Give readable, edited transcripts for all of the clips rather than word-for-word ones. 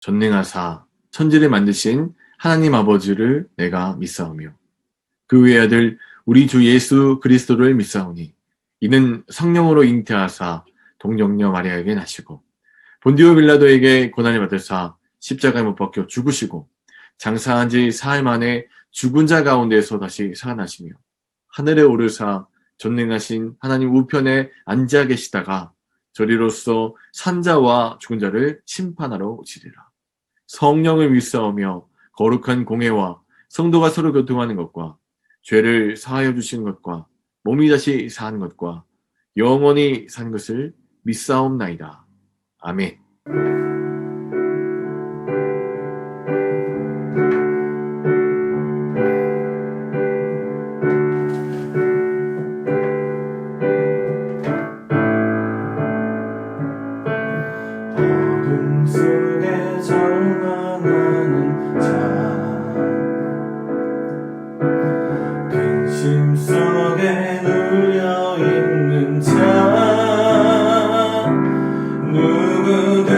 전능하사 천지를 만드신 하나님 아버지를 내가 믿사오며 그 외아들 우리 주 예수 그리스도를 믿사오니 이는 성령으로 잉태하사 동정녀 마리아에게 나시고 본디오 빌라도에게 고난을 받으사 십자가에 못 박혀 죽으시고 장사한 지 사흘 만에 죽은 자 가운데서 다시 살아나시며 하늘에 오르사 전능하신 하나님 우편에 앉아 계시다가 저리로서 산자와 죽은 자를 심판하러 오시리라. 성령을 믿사오며 거룩한 공회와 성도가 서로 교통하는 것과 죄를 사하여 주시는 것과 몸이 다시 사는 것과 영원히 사는 것을 믿사옵나이다. 아멘. 어둠 속에 절망하는 자, 근심 속에 눌려 있는 자, 누구든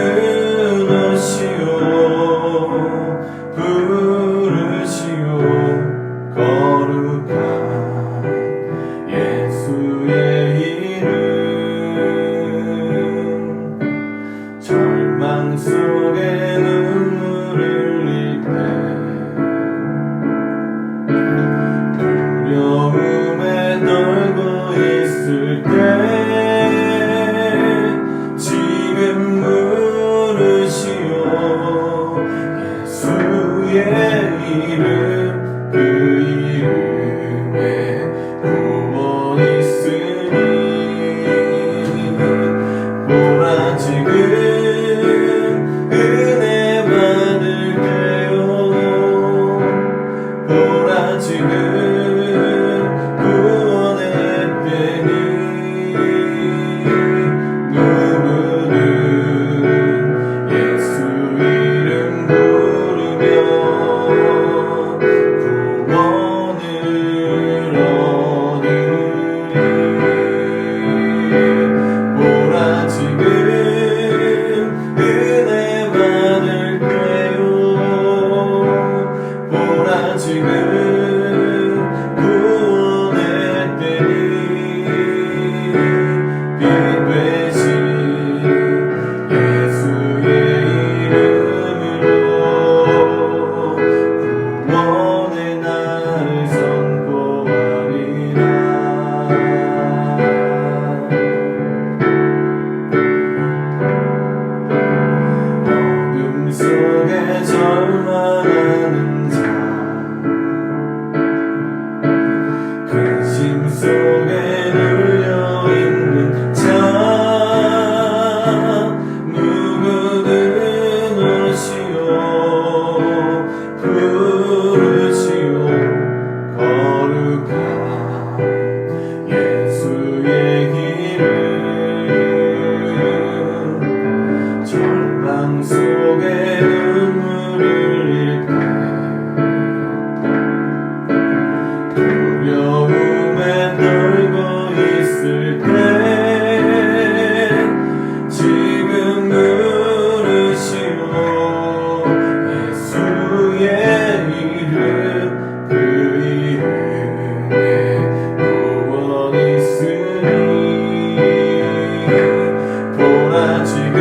오시오 부르시오 거룩한 예수의 이름. 절망 속에 눈물을 흘릴 때, 두려움에 떨고 있을 때, 지금 부르시오 예수의 이름. 그 이름에 구원 있으니 보라 지금 은혜 받을게요. 보라 지금 구원의 때니 누구든 예수 이름 부르며 구원을 얻으리. 보라 지금 은혜 받을게요. 보라 지금 구원의 때니 빛 되신 예수의 이름으로 구원의 날을 선포하리라. 어둠 속에 절망하는 자, 근심 속에 눌려 있는 자, 누구든 오시오 부르시오 거룩한 예수의 이름. 절망 속에 눈물을 흘릴 때, 두려움에 떨고 있을 때, 지금 부르시오 예수의 이름. 그 이름에 구원 있으니 보라 지금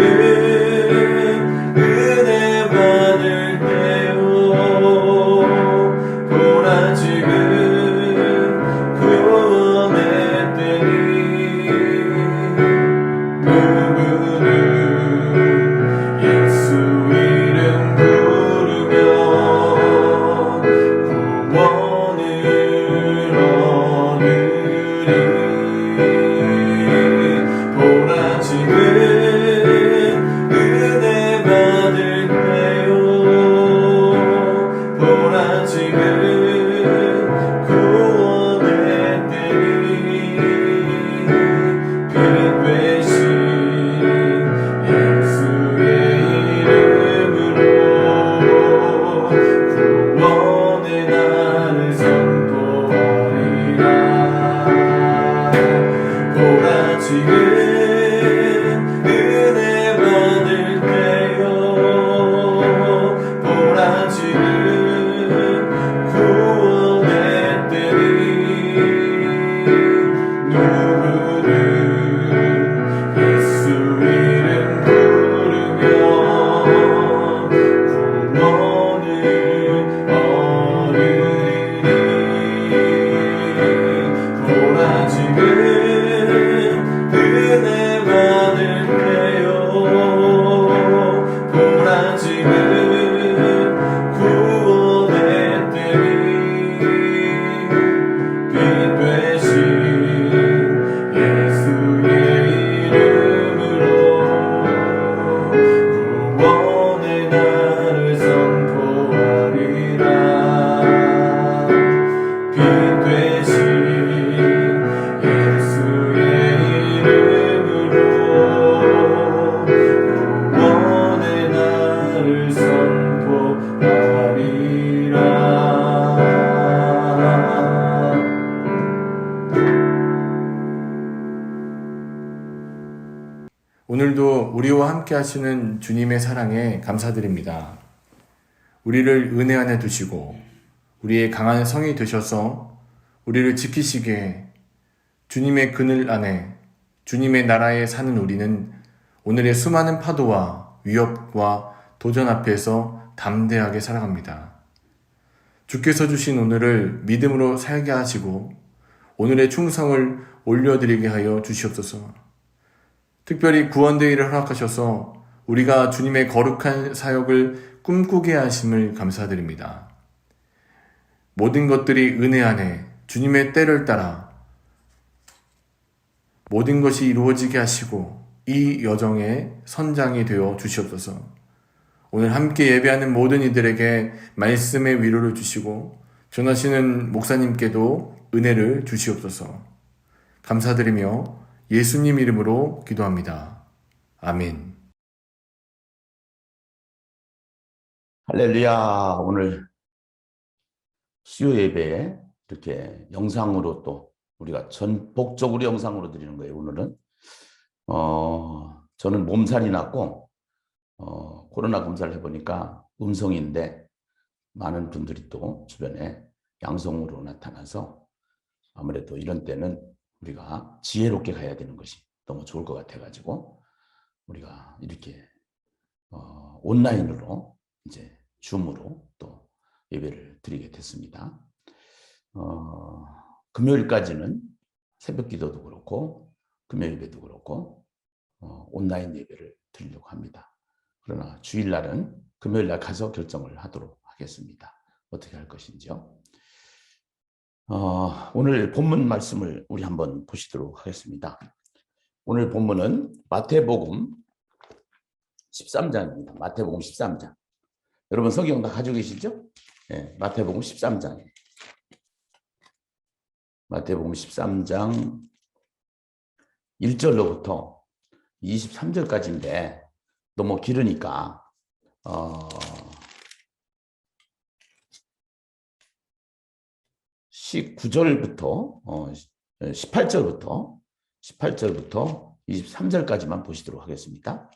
은혜 지은 구원의 때니 빛 되신 예수의 이름으로 구원의 날을 선포하리라. 빛 되신 예수의 이름으로 구원의 날을 선포하리라. 오늘도 우리와 함께 하시는 주님의 사랑에 감사드립니다. 우리를 은혜 안에 두시고 우리의 강한 성이 되셔서 우리를 지키시기에 주님의 그늘 안에 주님의 나라에 사는 우리는 오늘의 수많은 파도와 위협과 도전 앞에서 담대하게 살아갑니다. 주께서 주신 오늘을 믿음으로 살게 하시고 오늘의 충성을 올려드리게 하여 주시옵소서. 특별히 구원대회를 허락하셔서 우리가 주님의 거룩한 사역을 꿈꾸게 하심을 감사드립니다. 모든 것들이 은혜 안에 주님의 때를 따라 모든 것이 이루어지게 하시고 이 여정의 선장이 되어 주시옵소서. 오늘 함께 예배하는 모든 이들에게 말씀의 위로를 주시고 전하시는 목사님께도 은혜를 주시옵소서. 감사드리며 예수님 이름으로 기도합니다. 아멘. 할렐루야. 오늘 수요 예배에 이렇게 영상으로 또 우리가 전복적으로 영상으로 드리는 거예요. 오늘은 저는 몸살이 났고 코로나 검사를 해보니까 음성인데 많은 분들이 또 주변에 양성으로 나타나서 아무래도 이런 때는 우리가 지혜롭게 가야 되는 것이 너무 좋을 것 같아가지고 우리가 이렇게 온라인으로 이제 줌으로 또 예배를 드리게 됐습니다. 금요일까지는 새벽 기도도 그렇고 금요 예배도 그렇고 온라인 예배를 드리려고 합니다. 그러나 주일날은 금요일날 가서 결정을 하도록 하겠습니다. 어떻게 할 것인지요. 오늘 본문 말씀을 우리 한번 보시도록 하겠습니다. 오늘 본문은 마태복음 13장입니다. 마태복음 13장. 여러분 성경 다 가지고 계시죠? 네, 마태복음 13장. 마태복음 13장 1절로부터 23절까지인데 너무 길으니까 19절부터 18절부터 23절까지만 보시도록 하겠습니다.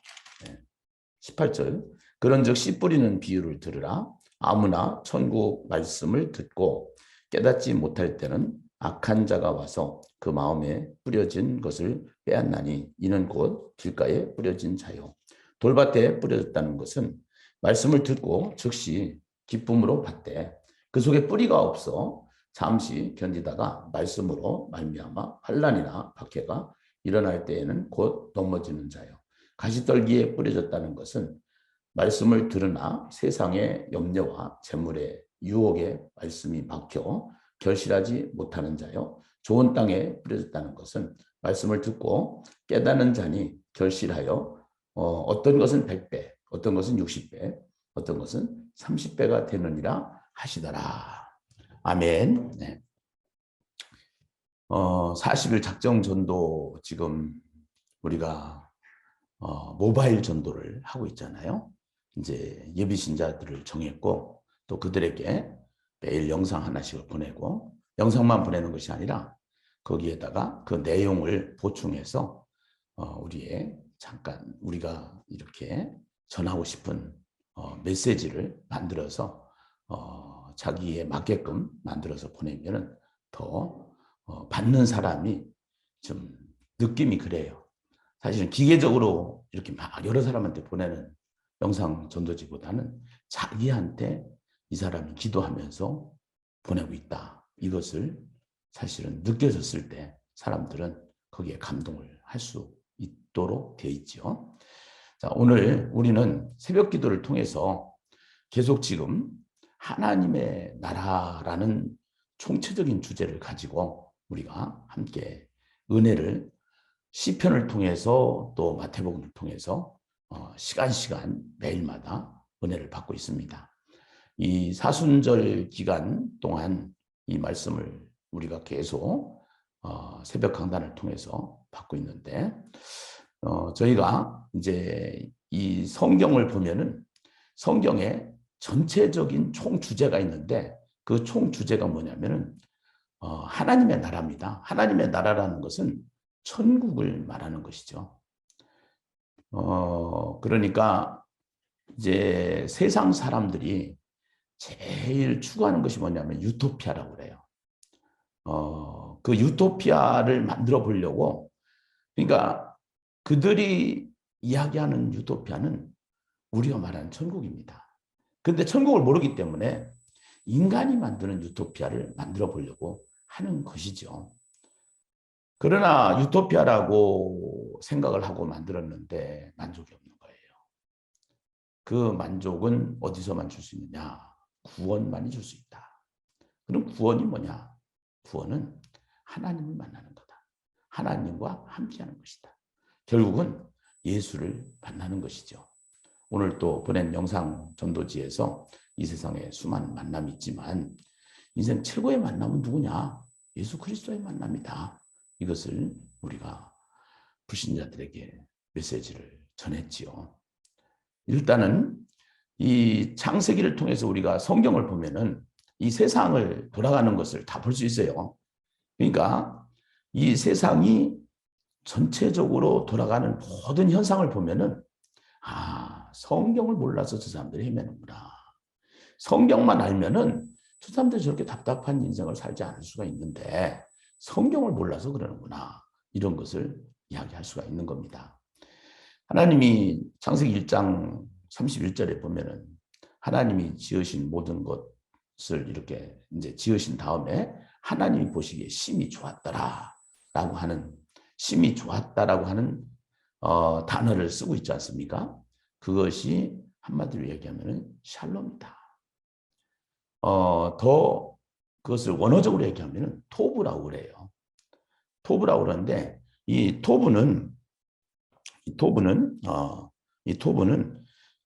18절. 그런즉 씨 뿌리는 비유를 들으라. 아무나 천국 말씀을 듣고 깨닫지 못할 때는 악한 자가 와서 그 마음에 뿌려진 것을 빼앗나니 이는 곧 길가에 뿌려진 자요. 돌밭에 뿌려졌다는 것은 말씀을 듣고 즉시 기쁨으로 받되 그 속에 뿌리가 없어 잠시 견디다가 말씀으로 말미암아 환난이나 박해가 일어날 때에는 곧 넘어지는 자요. 가시떨기에 뿌려졌다는 것은 말씀을 들으나 세상의 염려와 재물의 유혹에 말씀이 막혀 결실하지 못하는 자요. 좋은 땅에 뿌려졌다는 것은 말씀을 듣고 깨닫는 자니 결실하여 어떤 것은 100배, 어떤 것은 60배, 어떤 것은 30배가 되느니라 하시더라. 아멘. 네. 40일 작정 전도 지금 우리가 모바일 전도를 하고 있잖아요. 이제 예비 신자들을 정했고 또 그들에게 매일 영상 하나씩을 보내고 영상만 보내는 것이 아니라 거기에다가 그 내용을 보충해서 우리의 잠깐 우리가 이렇게 전하고 싶은 메시지를 만들어서 자기에 맞게끔 만들어서 보내면은 더 받는 사람이 좀 느낌이 그래요. 사실은 기계적으로 이렇게 막 여러 사람한테 보내는 영상 전도지보다는 자기한테 이 사람이 기도하면서 보내고 있다. 이것을 사실은 느껴졌을 때 사람들은 거기에 감동을 할 수 있도록 되어 있죠. 자, 오늘 우리는 새벽 기도를 통해서 계속 지금 하나님의 나라라는 총체적인 주제를 가지고 우리가 함께 은혜를 시편을 통해서 또 마태복음을 통해서 시간 매일마다 은혜를 받고 있습니다. 이 사순절 기간 동안 이 말씀을 우리가 계속 새벽 강단을 통해서 받고 있는데 저희가 이제 이 성경을 보면은 성경에 전체적인 총 주제가 있는데 그 총 주제가 뭐냐면은 하나님의 나라입니다. 하나님의 나라라는 것은 천국을 말하는 것이죠. 그러니까 이제 세상 사람들이 제일 추구하는 것이 뭐냐면 유토피아라고 그래요. 그 유토피아를 만들어 보려고, 그러니까 그들이 이야기하는 유토피아는 우리가 말하는 천국입니다. 근데 천국을 모르기 때문에 인간이 만드는 유토피아를 만들어 보려고 하는 것이죠. 그러나 유토피아라고 생각을 하고 만들었는데 만족이 없는 거예요. 그 만족은 어디서만 줄 수 있느냐? 구원만이 줄 수 있다. 그럼 구원이 뭐냐? 구원은 하나님을 만나는 거다. 하나님과 함께하는 것이다. 결국은 예수를 만나는 것이죠. 오늘 또 보낸 영상 전도지에서 이 세상에 수많은 만남이 있지만 인생 최고의 만남은 누구냐? 예수 그리스도의 만남이다. 이것을 우리가 불신자들에게 메시지를 전했지요. 일단은 이 창세기를 통해서 우리가 성경을 보면은 이 세상을 돌아가는 것을 다 볼 수 있어요. 그러니까 이 세상이 전체적으로 돌아가는 모든 현상을 보면은 성경을 몰라서 저 사람들이 헤매는구나. 성경만 알면은 저 사람들이 저렇게 답답한 인생을 살지 않을 수가 있는데 성경을 몰라서 그러는구나. 이런 것을 이야기할 수가 있는 겁니다. 하나님이 창세기 1장 31절에 보면은 하나님이 지으신 모든 것을 이렇게 이제 지으신 다음에 하나님이 보시기에 심히 좋았더라라고 하는, 심히 좋았다라고 하는 단어를 쓰고 있지 않습니까? 그것이 한마디로 얘기하면 샬롬이다. 더 그것을 원어적으로 얘기하면 토브라고 그래요. 토브라고 그러는데 이 토브는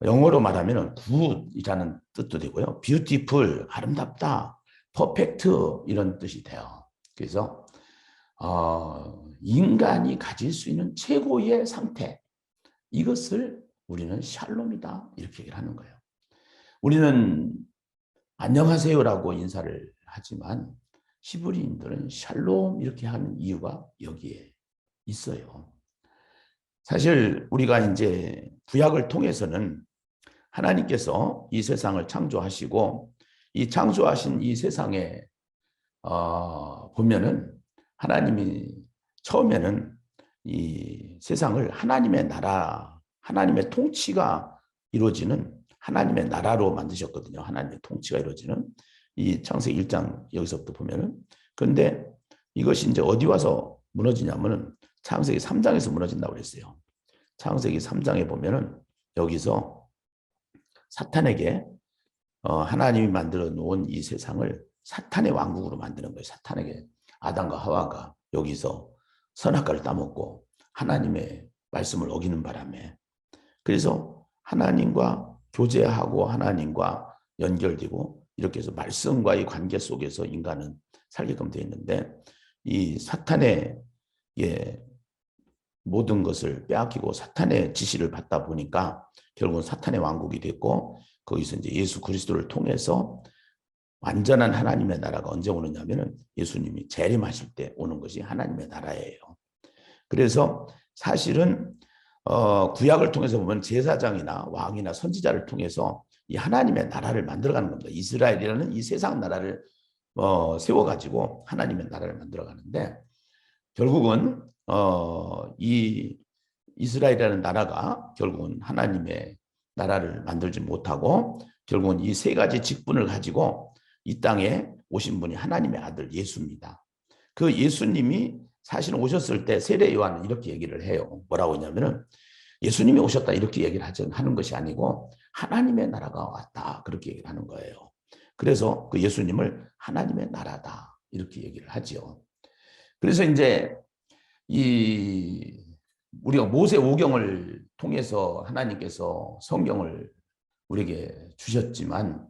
영어로 말하면 굿이라는 뜻도 되고요. beautiful, 아름답다, perfect 이런 뜻이 돼요. 그래서 인간이 가질 수 있는 최고의 상태, 이것을 우리는 샬롬이다 이렇게 얘기를 하는 거예요. 우리는 안녕하세요라고 인사를 하지만 히브리인들은 샬롬 이렇게 하는 이유가 여기에 있어요. 사실 우리가 이제 구약을 통해서는 하나님께서 이 세상을 창조하시고 이 창조하신 이 세상에 보면은 하나님이 처음에는 이 세상을 하나님의 나라, 하나님의 통치가 이루어지는 하나님의 나라로 만드셨거든요. 하나님의 통치가 이루어지는 이 창세기 1장 여기서부터 보면은. 그런데 이것이 이제 어디 와서 무너지냐면은 창세기 3장에서 무너진다고 그랬어요. 창세기 3장에 보면은 여기서 사탄에게 하나님이 만들어 놓은 이 세상을 사탄의 왕국으로 만드는 거예요. 사탄에게 아담과 하와가 여기서 선악과를 따먹고 하나님의 말씀을 어기는 바람에, 그래서 하나님과 교제하고 하나님과 연결되고 이렇게 해서 말씀과의 관계 속에서 인간은 살게끔 되어 있는데 이 사탄의 모든 것을 빼앗기고 사탄의 지시를 받다 보니까 결국은 사탄의 왕국이 됐고 거기서 이제 예수 그리스도를 통해서 완전한 하나님의 나라가 언제 오느냐면은 예수님이 재림하실 때 오는 것이 하나님의 나라예요. 그래서 사실은 구약을 통해서 보면 제사장이나 왕이나 선지자를 통해서 이 하나님의 나라를 만들어가는 겁니다. 이스라엘이라는 이 세상 나라를 세워가지고 하나님의 나라를 만들어가는데 결국은 이 이스라엘이라는 나라가 결국은 하나님의 나라를 만들지 못하고 결국은 이 세 가지 직분을 가지고 이 땅에 오신 분이 하나님의 아들 예수입니다. 그 예수님이 사실 오셨을 때 세례 요한은 이렇게 얘기를 해요. 뭐라고 하냐면은 예수님이 오셨다 이렇게 얘기를 하는 것이 아니고 하나님의 나라가 왔다 그렇게 얘기를 하는 거예요. 그래서 그 예수님을 하나님의 나라다 이렇게 얘기를 하지요. 그래서 이제 이 우리가 모세오경을 통해서 하나님께서 성경을 우리에게 주셨지만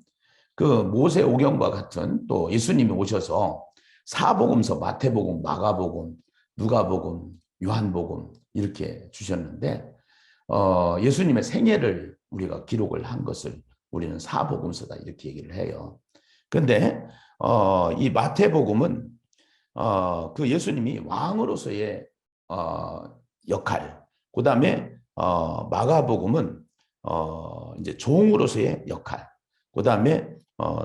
그 모세오경과 같은 또 예수님이 오셔서 사복음서 마태복음, 마가복음, 누가복음, 요한복음 이렇게 주셨는데 예수님의 생애를 우리가 기록을 한 것을 우리는 사복음서다 이렇게 얘기를 해요. 그런데 이 마태복음은 그 예수님이 왕으로서의 역할, 그 다음에 마가복음은 이제 종으로서의 역할, 그 다음에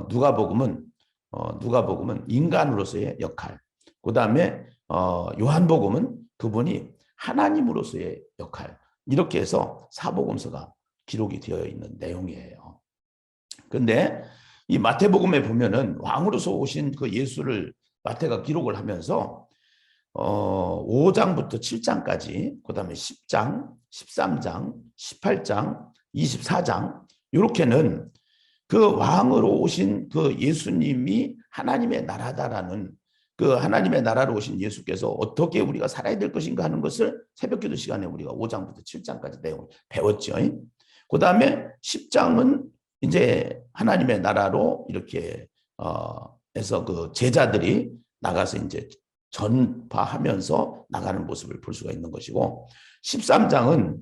누가복음은 인간으로서의 역할, 그 다음에 요한복음은 그분이 하나님으로서의 역할, 이렇게 해서 사복음서가 기록이 되어 있는 내용이에요. 그런데 이 마태복음에 보면은 왕으로서 오신 그 예수를 마태가 기록을 하면서 5장부터 7장까지, 그 다음에 10장, 13장, 18장, 24장 이렇게는 그 왕으로 오신 그 예수님이 하나님의 나라다라는 그 하나님의 나라로 오신 예수께서 어떻게 우리가 살아야 될 것인가 하는 것을 새벽기도 시간에 우리가 5장부터 7장까지 내용을 배웠죠. 그 다음에 10장은 이제 하나님의 나라로 이렇게 해서 그 제자들이 나가서 이제 전파하면서 나가는 모습을 볼 수가 있는 것이고 13장은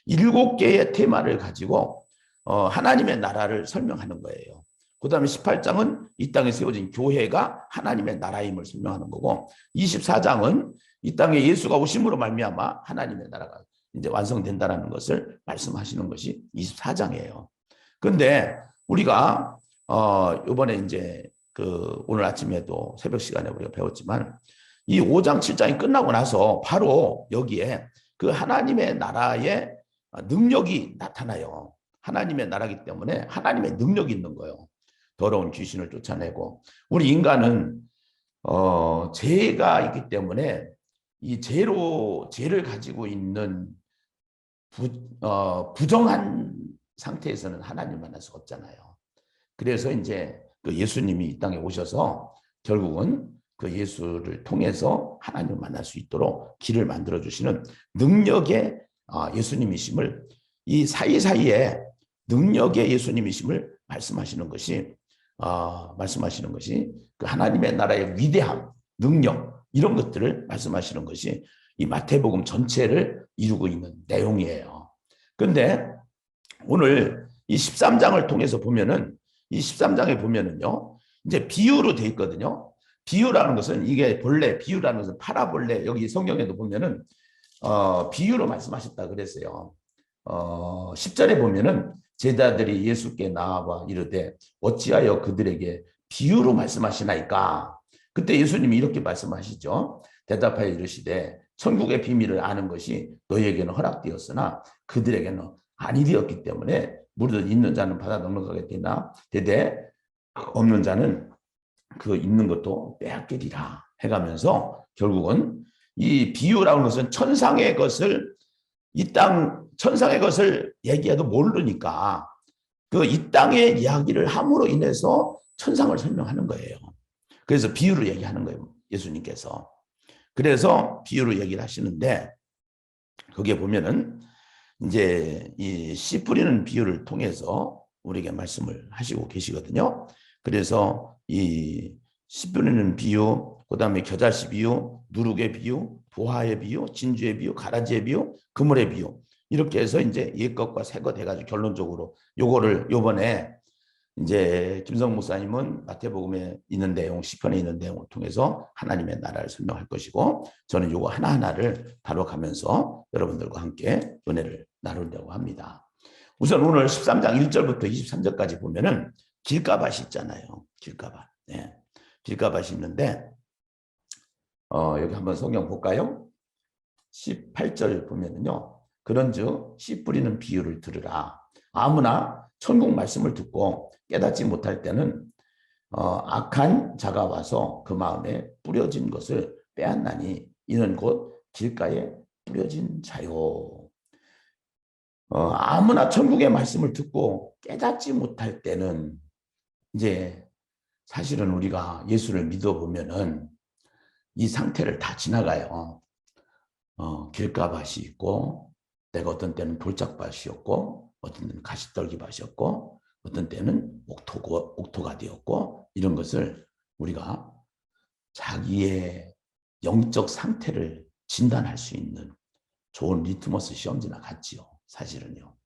7개의 테마를 가지고 하나님의 나라를 설명하는 거예요. 그 다음에 18장은 이 땅에 세워진 교회가 하나님의 나라임을 설명하는 거고 24장은 이 땅에 예수가 오심으로 말미암아 하나님의 나라가 이제 완성된다라는 것을 말씀하시는 것이 24장이에요. 그런데 우리가 이번에 이제 그 오늘 아침에도 새벽 시간에 우리가 배웠지만 이 5장 7장이 끝나고 나서 바로 여기에 그 하나님의 나라의 능력이 나타나요. 하나님의 나라이기 때문에 하나님의 능력이 있는 거예요. 더러운 귀신을 쫓아내고 우리 인간은 죄가 있기 때문에 이 죄를 가지고 있는 부정한 상태에서는 하나님 만날 수가 없잖아요. 그래서 이제 그 예수님이 이 땅에 오셔서 결국은 그 예수를 통해서 하나님을 만날 수 있도록 길을 만들어 주시는 능력의 예수님이심을 이 사이사이에 능력의 예수님이심을 말씀하시는 것이 그 하나님의 나라의 위대함, 능력 이런 것들을 말씀하시는 것이 이 마태복음 전체를 이루고 있는 내용이에요. 그런데 오늘 이 13장을 통해서 보면은 이 13장에 보면은요, 이제 비유로 돼 있거든요. 비유라는 것은 이게 본래 비유라는 것은 파라볼레 여기 성경에도 보면은 비유로 말씀하셨다 그랬어요. 10절에 보면은 제자들이 예수께 나와 이르되 어찌하여 그들에게 비유로 말씀하시나이까. 그때 예수님이 이렇게 말씀하시죠. 대답하여 이르시되 천국의 비밀을 아는 것이 너희에게는 허락되었으나 그들에게는 아니 되었기 때문에 무릇 있는 자는 받아 넉넉하게 되나 되되 없는 자는 그 있는 것도 빼앗기리라 해가면서 결국은 이 비유라는 것은 천상의 것을 천상의 것을 얘기해도 모르니까 그 이 땅의 이야기를 함으로 인해서 천상을 설명하는 거예요. 그래서 비유를 얘기하는 거예요. 예수님께서. 그래서 비유로 얘기를 하시는데 거기에 보면은 이제 이 씨 뿌리는 비유를 통해서 우리에게 말씀을 하시고 계시거든요. 그래서 이 씨 뿌리는 비유, 그 다음에 겨자씨 비유, 누룩의 비유, 보화의 비유, 진주의 비유, 가라지의 비유, 그물의 비유 이렇게 해서 이제 옛것과 새것 해가지고 결론적으로 요거를 요번에 이제 김성 목사님은 마태복음에 있는 내용, 시편에 있는 내용을 통해서 하나님의 나라를 설명할 것이고 저는 요거 하나하나를 다뤄가면서 여러분들과 함께 은혜를 나누려고 합니다. 우선 오늘 13장 1절부터 23절까지 보면은 길가밭이 있잖아요. 길가밭. 네. 길가밭이 있는데 여기 한번 성경 볼까요? 18절 보면은요. 그런즉 씨 뿌리는 비유를 들으라. 아무나 천국 말씀을 듣고 깨닫지 못할 때는 악한 자가 와서 그 마음에 뿌려진 것을 빼앗나니 이는 곧 길가에 뿌려진 자요. 아무나 천국의 말씀을 듣고 깨닫지 못할 때는 이제 사실은 우리가 예수를 믿어보면은 이 상태를 다 지나가요. 길가밭이 있고, 내가 어떤 때는 돌짝밭이었고, 어떤 때는 가시떨기밭이었고, 어떤 때는 옥토가 되었고, 이런 것을 우리가 자기의 영적 상태를 진단할 수 있는 좋은 리트머스 시험지나 같지요. 사실은요.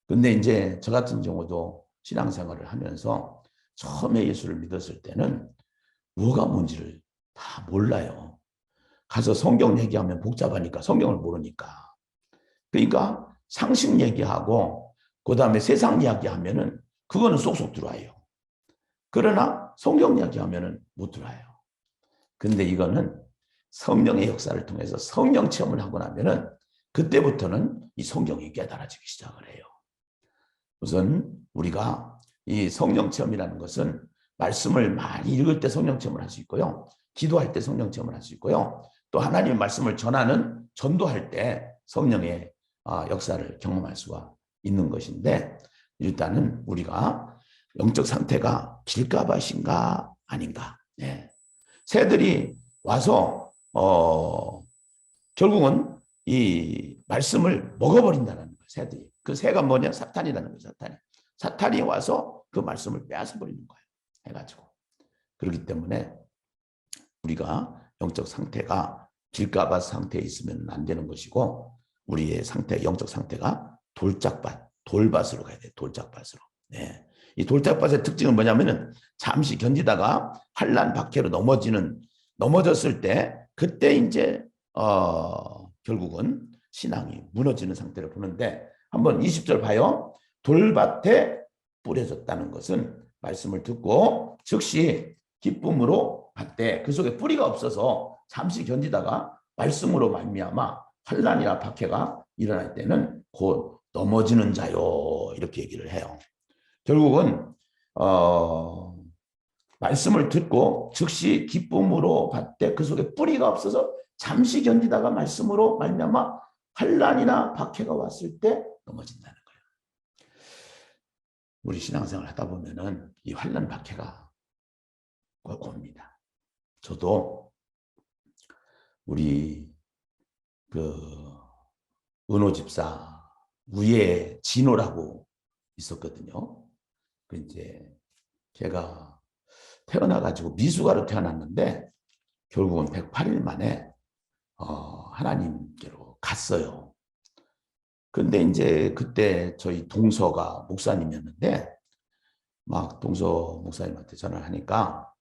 근데 이제 저 같은 경우도 신앙생활을 하면서 처음에 예수를 믿었을 때는 뭐가 뭔지를 다 몰라요. 가서 성경 얘기하면 복잡하니까 성경을 모르니까. 그러니까 상식 얘기하고 그다음에 세상 이야기하면은 그거는 쏙쏙 들어와요. 그러나 성경 이야기하면은 못 들어와요. 근데 이거는 성령의 역사를 통해서 성령 체험을 하고 나면은 그때부터는 이 성경이 깨달아지기 시작을 해요. 우선 우리가 이 성령 체험이라는 것은 말씀을 많이 읽을 때 성령 체험을 할 수 있고요. 기도할 때 성령 체험을 할 수 있고요. 또 하나님의 말씀을 전도할 때 성령의 역사를 경험할 수가 있는 것인데, 일단은 우리가 영적 상태가 길가밭인가 아닌가. 네. 새들이 와서 결국은 이 말씀을 먹어버린다는 거예요. 새들이. 그 새가 뭐냐? 사탄이라는 거예요. 사탄이 와서 그 말씀을 빼앗아 버리는 거예요. 해가지고. 그렇기 때문에 우리가 영적 상태가 길가밭 상태에 있으면 안 되는 것이고, 우리의 영적 상태가 돌밭으로 가야 돼요. 돌짝밭으로. 네. 이 돌짝밭의 특징은 뭐냐면은 잠시 견디다가 환난 박해로 넘어졌을 때, 그때 이제 결국은 신앙이 무너지는 상태를 보는데, 한번 20절 봐요. 돌밭에 뿌려졌다는 것은 말씀을 듣고 즉시 기쁨으로 받되 그 속에 뿌리가 없어서 잠시 견디다가 말씀으로 말미암아 환난이나 박해가 일어날 때는 곧 넘어지는 자요, 이렇게 얘기를 해요. 결국은 말씀을 듣고 즉시 기쁨으로 받되 그 속에 뿌리가 없어서 잠시 견디다가 말씀으로 말미암아 환난이나 박해가 왔을 때 넘어진다는 거예요. 우리 신앙생활 하다 보면은 이 환난 박해가 꼭 옵니다. 저도 우리 그 은호 집사 위에 진호라고 있었거든요. 그 이제 제가 태어나가지고 미숙아로 태어났는데 결국은 108일 만에 하나님께로 갔어요. 근데 이제 그때 저희 동서가 목사님이었는데 막 동서 목사님한테 전화를 하니까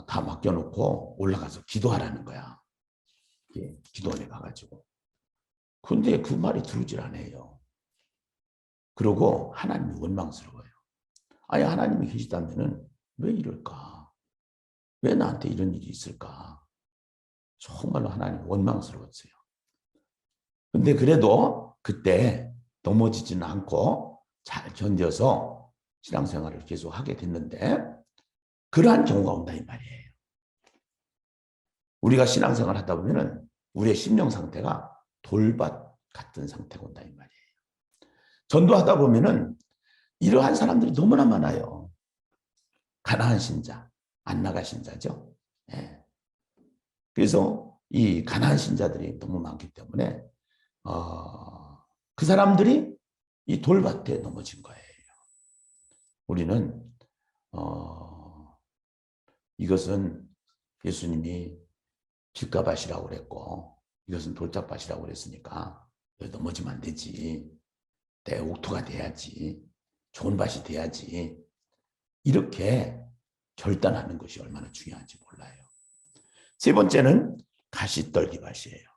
다 맡겨놓고 올라가서 기도하라는 거야. 기도원에 가가지고. 근데 그 말이 들어오질 않아요. 그러고 하나님이 원망스러워요. 아니, 하나님이 계시다면은 왜 이럴까? 왜 나한테 이런 일이 있을까? 정말로 하나님 원망스러웠어요. 근데 그래도 그때 넘어지지는 않고 잘 견뎌서 신앙생활을 계속 하게 됐는데, 그러한 경우가 온다 이 말이에요. 우리가 신앙생활 하다 보면은 우리의 심령 상태가 돌밭 같은 상태가 온다 이 말이에요. 전도하다 보면은 이러한 사람들이 너무나 많아요. 가난한 신자, 안 나가 신자죠. 예. 그래서 이 가난한 신자들이 너무 많기 때문에 그 사람들이 이 돌밭에 넘어진 거예요. 우리는 이것은 예수님이 길가밭이라고 그랬고 이것은 돌짝밭이라고 그랬으니까 넘어지면 안 되지. 내 옥토가 돼야지. 좋은 밭이 돼야지. 이렇게 결단하는 것이 얼마나 중요한지 몰라요. 세 번째는 가시떨기밭이에요.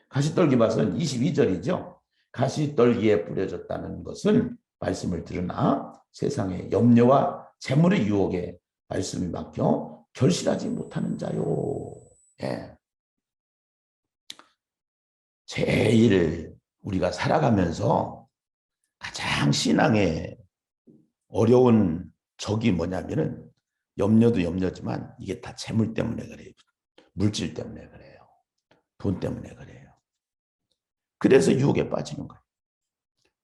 가시떨기밭은 22절이죠. 가시떨기에 뿌려졌다는 것은 말씀을 들으나 세상의 염려와 재물의 유혹에 말씀이 막혀 결실하지 못하는 자요. 예. 제일 우리가 살아가면서 가장 신앙에 어려운 적이 뭐냐면은 염려도 염려지만 이게 다 재물 때문에 그래요. 물질 때문에 그래요. 돈 때문에 그래요. 그래서 유혹에 빠지는 거예요.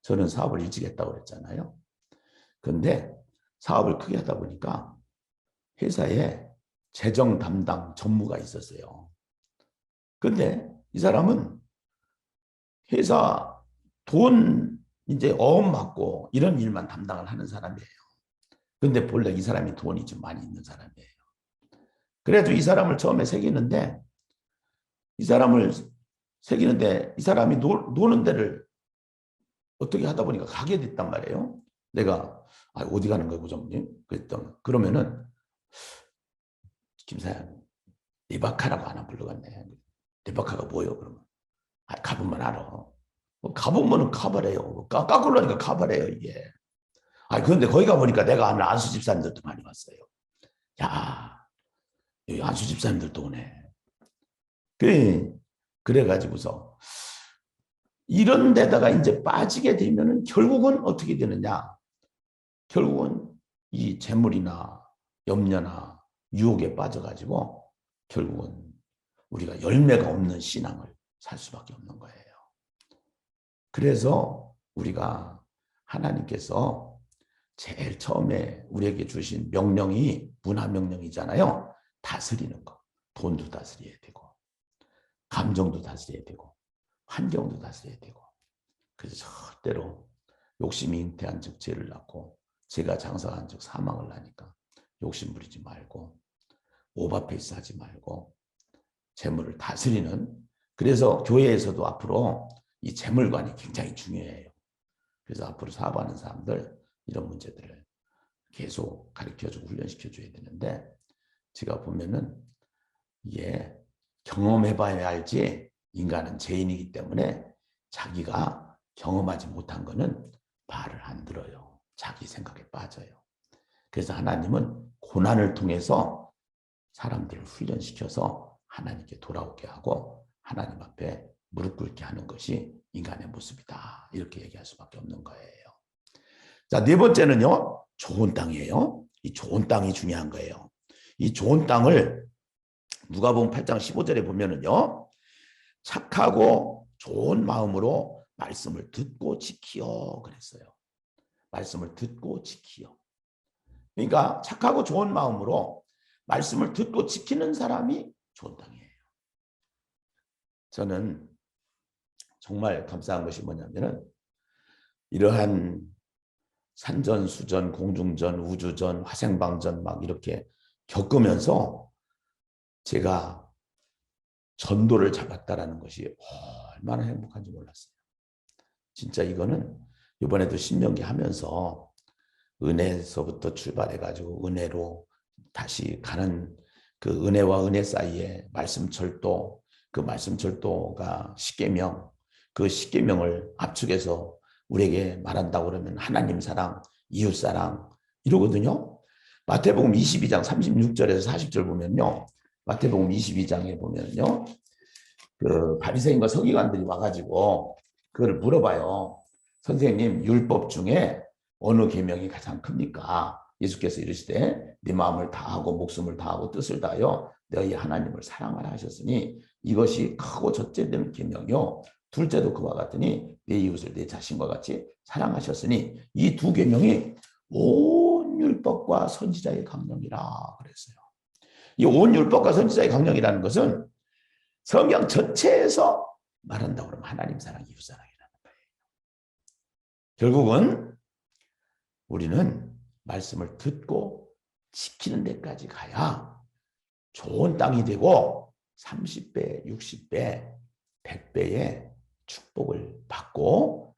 저는 사업을 일찍 했다고 그랬잖아요. 그런데 사업을 크게 하다 보니까 회사에 재정 담당 전무가 있었어요. 근데 이 사람은 회사 돈 이제 어음 받고 이런 일만 담당을 하는 사람이에요. 근데 본래 이 사람이 돈이 좀 많이 있는 사람이에요. 그래도 이 사람을 처음에 새기는데 이 사람이 노는 데를 어떻게 하다 보니까 가게 됐단 말이에요. 내가 어디 가는 거예요, 부장님? 그랬더니 그러면은 김 사장 리바카라고 하나 불러갔네. 리바카가 뭐예요? 그러면 가보면 알아. 가보면은 카바래요. 까꿀러니까 카바래요 이게. 그런데 거기 가보니까 내가 아는 안수 집사님들도 많이 왔어요. 야, 여기 안수 집사님들도 오네. 그래가지고서 이런 데다가 이제 빠지게 되면은 결국은 어떻게 되느냐? 결국은 이 재물이나 염려나 유혹에 빠져가지고 결국은 우리가 열매가 없는 신앙을 살 수밖에 없는 거예요. 그래서 우리가 하나님께서 제일 처음에 우리에게 주신 명령이 문화명령이잖아요. 다스리는 거. 돈도 다스려야 되고 감정도 다스려야 되고 환경도 다스려야 되고. 그래서 절대로 욕심이 잉태한 즉 죄를 낳고 죄가 장사한 즉 사망을 나니까 욕심 부리지 말고 오버페이스 하지 말고 재물을 다스리는. 그래서 교회에서도 앞으로 이 재물관이 굉장히 중요해요. 그래서 앞으로 사업하는 사람들 이런 문제들을 계속 가르쳐주고 훈련시켜줘야 되는데 제가 보면은 이게 경험해봐야 알지 인간은 죄인이기 때문에 자기가 경험하지 못한 거는 말을 안 들어요. 자기 생각에 빠져요. 그래서 하나님은 고난을 통해서 사람들을 훈련시켜서 하나님께 돌아오게 하고 하나님 앞에 무릎 꿇게 하는 것이 인간의 모습이다. 이렇게 얘기할 수밖에 없는 거예요. 자, 네 번째는요. 좋은 땅이에요. 이 좋은 땅이 중요한 거예요. 이 좋은 땅을 누가복음 8장 15절에 보면은요. 착하고 좋은 마음으로 말씀을 듣고 지키어 그랬어요. 말씀을 듣고 지키어. 그러니까 착하고 좋은 마음으로 말씀을 듣고 지키는 사람이 좋은 땅이에요. 저는 정말 감사한 것이 뭐냐면은 이러한 산전, 수전, 공중전, 우주전, 화생방전 막 이렇게 겪으면서 제가 전도를 잡았다라는 것이 얼마나 행복한지 몰랐어요. 진짜 이거는 이번에도 신명기 하면서 은혜에서부터 출발해가지고 은혜로 다시 가는 그 은혜와 은혜 사이에 말씀철도, 그 말씀철도가 십계명, 그 십계명을 압축해서 우리에게 말한다고 그러면 하나님 사랑, 이웃 사랑 이러거든요. 마태복음 22장 36절에서 40절 보면요. 마태복음 22장에 보면요. 그 바리새인과 서기관들이 와가지고 그걸 물어봐요. 선생님, 율법 중에 어느 계명이 가장 큽니까? 예수께서 이르시되 네 마음을 다하고 목숨을 다하고 뜻을 다하여 너희 하나님을 사랑하라 하셨으니 이것이 크고 첫째 되는 계명이요. 둘째도 그와 같으니 내 이웃을 내 자신과 같이 사랑하셨으니 이 두 계명이 온 율법과 선지자의 강령이라 그랬어요. 이 온 율법과 선지자의 강령이라는 것은 성경 전체에서 말한다고 그러면 하나님 사랑, 이웃 사랑이라는 거예요. 결국은 우리는 말씀을 듣고 지키는 데까지 가야 좋은 땅이 되고 30배, 60배, 100배의 축복을 받고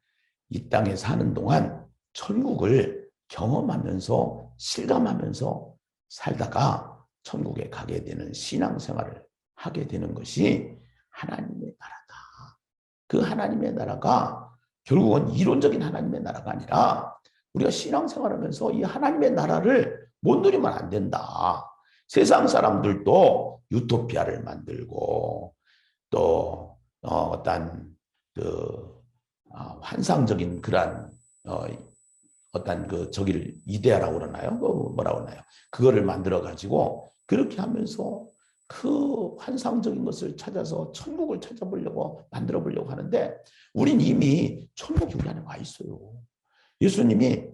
이 땅에 사는 동안 천국을 경험하면서 실감하면서 살다가 천국에 가게 되는 신앙생활을 하게 되는 것이 하나님의 나라다. 그 하나님의 나라가 결국은 이론적인 하나님의 나라가 아니라 우리가 신앙생활하면서 이 하나님의 나라를 못 누리면 안 된다. 세상 사람들도 유토피아를 만들고 또 어떤 그 환상적인 그러한 어떤 그 저기를 이데아라고 그러나요? 뭐라고 하나요? 그거를 만들어 가지고 그렇게 하면서 그 환상적인 것을 찾아서 천국을 찾아보려고 만들어 보려고 하는데 우린 이미 천국이 우리 안에 와 있어요. 예수님이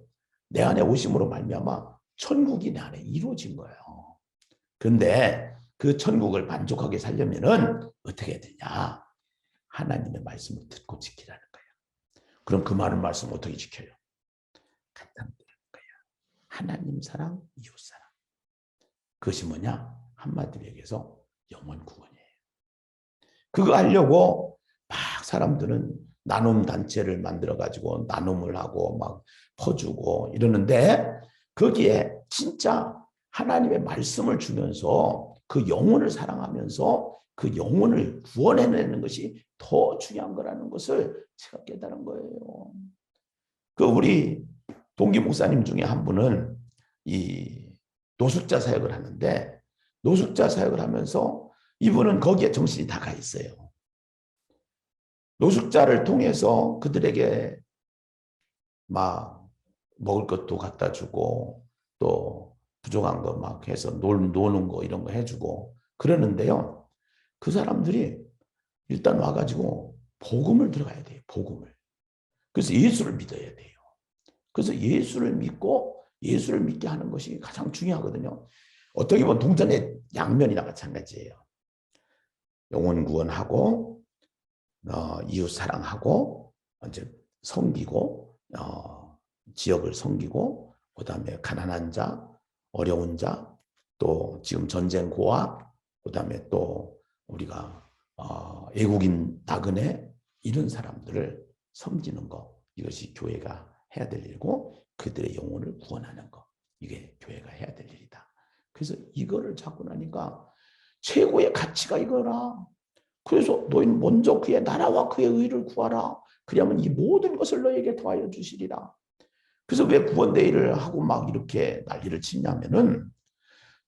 내 안에 오심으로 말미암아 천국이 내 안에 이루어진 거예요. 그런데 그 천국을 만족하게 살려면은 어떻게 해야 되냐? 하나님의 말씀을 듣고 지키라는 거예요. 그럼 그 많은 말씀 어떻게 지켜요? 간단하게 거예요. 하나님 사랑, 이웃 사랑. 그것이 뭐냐? 한마디로 얘기해서 영원 구원이에요. 그거 하려고 막 사람들은 나눔 단체를 만들어 가지고 나눔을 하고 막 퍼주고 이러는데 거기에 진짜 하나님의 말씀을 주면서 그 영혼을 사랑하면서 그 영혼을 구원해내는 것이 더 중요한 거라는 것을 제가 깨달은 거예요. 그 우리 동기 목사님 중에 한 분은 이 노숙자 사역을 하는데 노숙자 사역을 하면서 이분은 거기에 정신이 다 가 있어요. 노숙자를 통해서 그들에게 막 먹을 것도 갖다 주고 또 부족한 거 막 해서 노는 거 이런 거 해주고 그러는데요. 그 사람들이 일단 와가지고 복음을 들어가야 돼요. 복음을. 그래서 예수를 믿어야 돼요. 그래서 예수를 믿고 예수를 믿게 하는 것이 가장 중요하거든요. 어떻게 보면 동전의 양면이나 마찬가지예요. 영혼 구원하고 이웃 사랑하고 이제 섬기고 지역을 섬기고 그다음에 가난한 자, 어려운 자, 또 지금 전쟁 고아, 그다음에 또 우리가 외국인 나그네 이런 사람들을 섬기는 거 이것이 교회가 해야 될 일이고 그들의 영혼을 구원하는 거 이게 교회가 해야 될 일이다. 그래서 이거를 잡고 나니까 최고의 가치가 이거라. 그래서 너희는 먼저 그의 나라와 그의 의를 구하라. 그러면 이 모든 것을 너에게 더하여 주시리라. 그래서 왜 구원대회를 하고 막 이렇게 난리를 치냐면은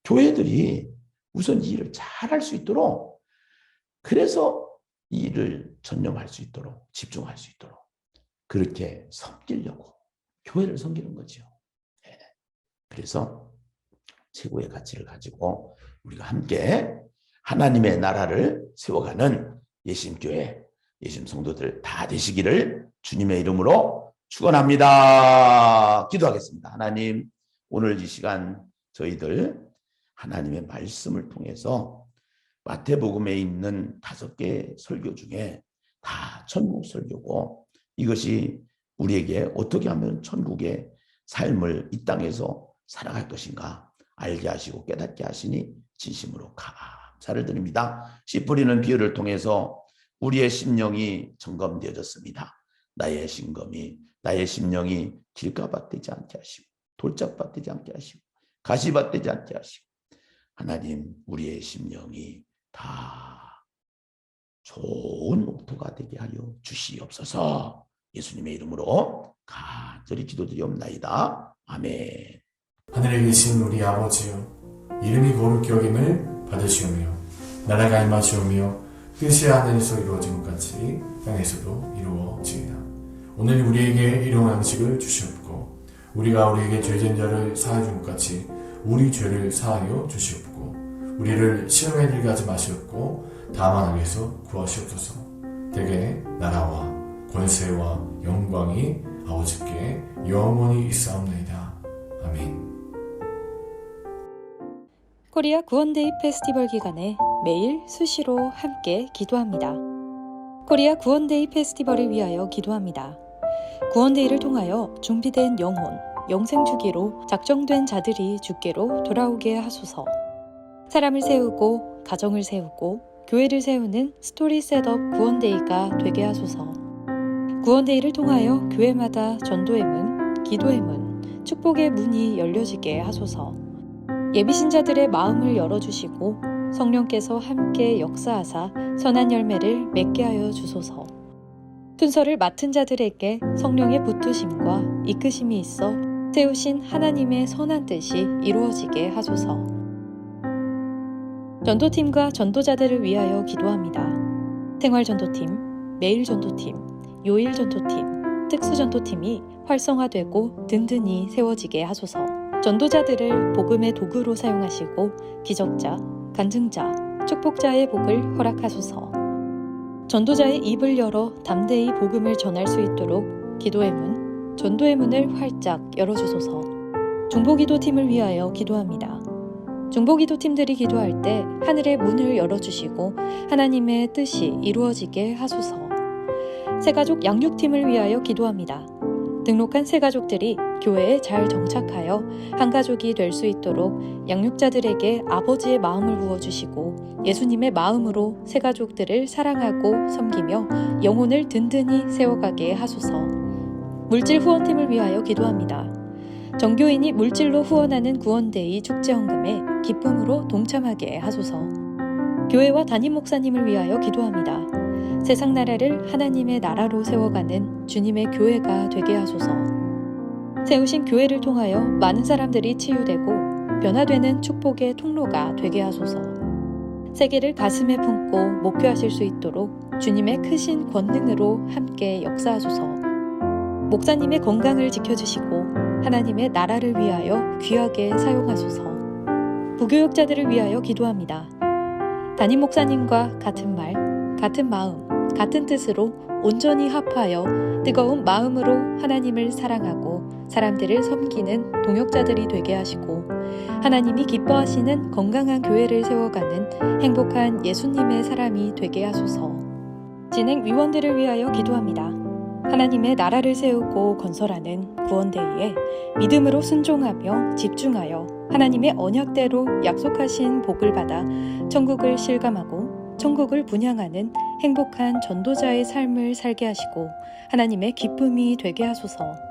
교회들이 우선 이 일을 잘할 수 있도록 그래서 이 일을 전념할 수 있도록 집중할 수 있도록 그렇게 섬기려고 교회를 섬기는 거죠. 네. 그래서 최고의 가치를 가지고 우리가 함께 하나님의 나라를 세워가는 예심교회, 예심 성도들 다 되시기를 주님의 이름으로 축원합니다. 기도하겠습니다. 하나님, 오늘 이 시간 저희들 하나님의 말씀을 통해서 마태복음에 있는 5개 설교 중에 다 천국 설교고 이것이 우리에게 어떻게 하면 천국의 삶을 이 땅에서 살아갈 것인가 알게 하시고 깨닫게 하시니 진심으로 감사를 드립니다. 씨 뿌리는 비유를 통해서 우리의 심령이 점검되어졌습니다. 나의 심령이 길가밭 되지 않게 하시고 돌짝밭 되지 않게 하시고 가시밭 되지 않게 하시고 하나님 우리의 심령이 다 좋은 옥토가 되게 하여 주시옵소서. 예수님의 이름으로 간절히 기도드리옵나이다. 아멘. 하늘에 계신 우리 아버지여, 이름이 거룩히 여김을 받으시오며 나라가 임하시오며 뜻이 하늘에서 이루어진 것 같이 땅에서도 이루어지이다. 오늘 우리에게 일용할 양식을 주시옵고 우리가 우리에게 죄진 자를 사하여 준 것 같이 우리 죄를 사하여 주시옵고 우리를 시험에 들게 하지 마시옵고 다만 악에서 구하시옵소서. 대개 나라와 권세와 영광이 아버지께 영원히 있사옵나이다. 아멘. 코리아 구원데이 페스티벌 기간에 매일 수시로 함께 기도합니다. 코리아 구원데이 페스티벌을 위하여 기도합니다. 구원데이를 통하여 준비된 영혼, 영생주기로 작정된 자들이 주께로 돌아오게 하소서. 사람을 세우고 가정을 세우고 교회를 세우는 스토리 셋업 구원데이가 되게 하소서. 구원데이를 통하여 교회마다 전도의 문, 기도의 문, 축복의 문이 열려지게 하소서. 예비신자들의 마음을 열어주시고 성령께서 함께 역사하사 선한 열매를 맺게 하여 주소서. 순서를 맡은 자들에게 성령의 붙드심과 이끄심이 있어 세우신 하나님의 선한 뜻이 이루어지게 하소서. 전도팀과 전도자들을 위하여 기도합니다. 생활전도팀, 매일전도팀, 요일전도팀, 특수전도팀이 활성화되고 든든히 세워지게 하소서. 전도자들을 복음의 도구로 사용하시고 기적자, 간증자, 축복자의 복을 허락하소서. 전도자의 입을 열어 담대히 복음을 전할 수 있도록 기도의 문, 전도의 문을 활짝 열어주소서. 중보기도팀을 위하여 기도합니다. 중보기도팀들이 기도할 때 하늘의 문을 열어주시고 하나님의 뜻이 이루어지게 하소서. 새가족 양육팀을 위하여 기도합니다. 등록한 새가족들이 교회에 잘 정착하여 한 가족이 될 수 있도록 양육자들에게 아버지의 마음을 부어주시고 예수님의 마음으로 새가족들을 사랑하고 섬기며 영혼을 든든히 세워가게 하소서. 물질 후원팀을 위하여 기도합니다. 정교인이 물질로 후원하는 구원데이 축제헌금에 기쁨으로 동참하게 하소서. 교회와 담임 목사님을 위하여 기도합니다. 세상 나라를 하나님의 나라로 세워가는 주님의 교회가 되게 하소서. 세우신 교회를 통하여 많은 사람들이 치유되고 변화되는 축복의 통로가 되게 하소서. 세계를 가슴에 품고 목표하실 수 있도록 주님의 크신 권능으로 함께 역사하소서. 목사님의 건강을 지켜주시고 하나님의 나라를 위하여 귀하게 사용하소서. 부교육자들을 위하여 기도합니다. 담임 목사님과 같은 말, 같은 마음, 같은 뜻으로 온전히 합하여 뜨거운 마음으로 하나님을 사랑하고 사람들을 섬기는 동역자들이 되게 하시고 하나님이 기뻐하시는 건강한 교회를 세워가는 행복한 예수님의 사람이 되게 하소서. 진행위원들을 위하여 기도합니다. 하나님의 나라를 세우고 건설하는 구원데이에 믿음으로 순종하며 집중하여 하나님의 언약대로 약속하신 복을 받아 천국을 실감하고 천국을 분향하는 행복한 전도자의 삶을 살게 하시고 하나님의 기쁨이 되게 하소서.